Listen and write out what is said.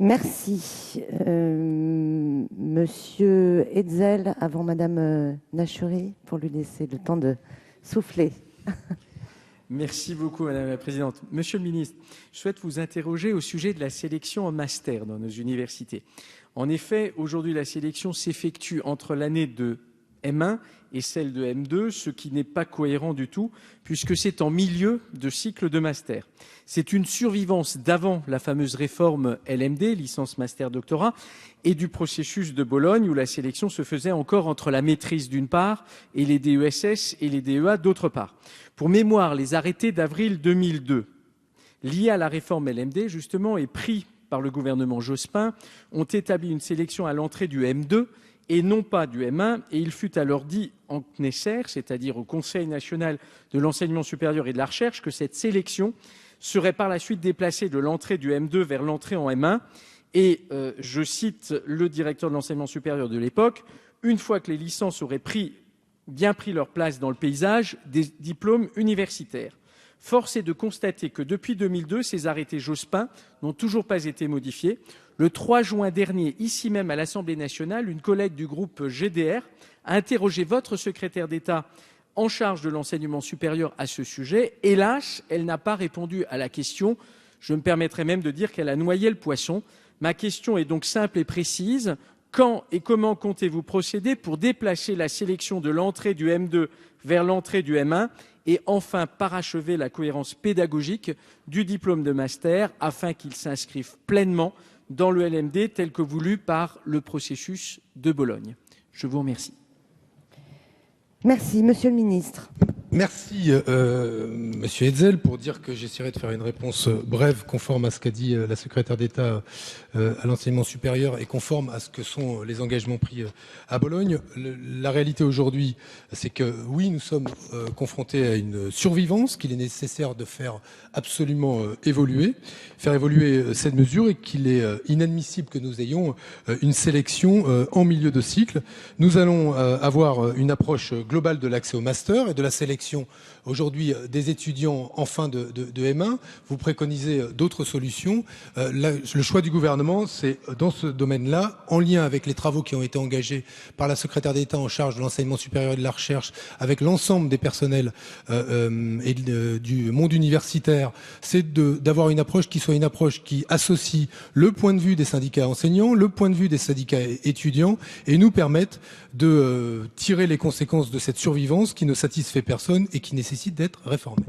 Merci. Monsieur Hetzel, avant Madame Nachouri, pour lui laisser le temps de souffler. Merci beaucoup, Madame la Présidente. Monsieur le Ministre, je souhaite vous interroger au sujet de la sélection en master dans nos universités. En effet, aujourd'hui, la sélection s'effectue entre l'année de M1 et celle de M2, ce qui n'est pas cohérent du tout, puisque c'est en milieu de cycle de master. C'est une survivance d'avant la fameuse réforme LMD, licence master doctorat, et du processus de Bologne, où la sélection se faisait encore entre la maîtrise d'une part et les DESS et les DEA d'autre part. Pour mémoire, les arrêtés d'avril 2002, liés à la réforme LMD, justement, et pris par le gouvernement Jospin, ont établi une sélection à l'entrée du M2 et non pas du M1, et il fut alors dit en CNESER, c'est-à-dire au Conseil national de l'enseignement supérieur et de la recherche, que cette sélection serait par la suite déplacée de l'entrée du M2 vers l'entrée en M1, et je cite le directeur de l'enseignement supérieur de l'époque, « Une fois que les licences auraient bien pris leur place dans le paysage des diplômes universitaires ». Force est de constater que depuis 2002, ces arrêtés Jospin n'ont toujours pas été modifiés. Le 3 juin dernier, ici même à l'Assemblée nationale, une collègue du groupe GDR a interrogé votre secrétaire d'État en charge de l'enseignement supérieur à ce sujet. Hélas, elle n'a pas répondu à la question. Je me permettrai même de dire qu'elle a noyé le poisson. Ma question est donc simple et précise. Quand et comment comptez-vous procéder pour déplacer la sélection de l'entrée du M2 vers l'entrée du M1 et enfin parachever la cohérence pédagogique du diplôme de master afin qu'il s'inscrive pleinement dans le LMD tel que voulu par le processus de Bologne? Je vous remercie. Merci, Monsieur le Ministre. Merci, Monsieur Hetzel, pour dire que j'essaierai de faire une réponse brève, conforme à ce qu'a dit la secrétaire d'État à l'enseignement supérieur et conforme à ce que sont les engagements pris à Bologne. La réalité aujourd'hui, c'est que oui, nous sommes confrontés à une survivance qu'il est nécessaire de faire absolument évoluer, faire évoluer cette mesure, et qu'il est inadmissible que nous ayons une sélection en milieu de cycle. Nous allons avoir une approche globale de l'accès au master et de la sélection aujourd'hui des étudiants en fin de M1. Vous préconisez d'autres solutions. Le choix du gouvernement, c'est dans ce domaine-là, en lien avec les travaux qui ont été engagés par la secrétaire d'État en charge de l'enseignement supérieur et de la recherche, avec l'ensemble des personnels et du monde universitaire, c'est d'avoir une approche qui soit une approche qui associe le point de vue des syndicats enseignants, le point de vue des syndicats étudiants, et nous permette de tirer les conséquences de cette survivance qui ne satisfait personne et qui nécessite d'être réformée.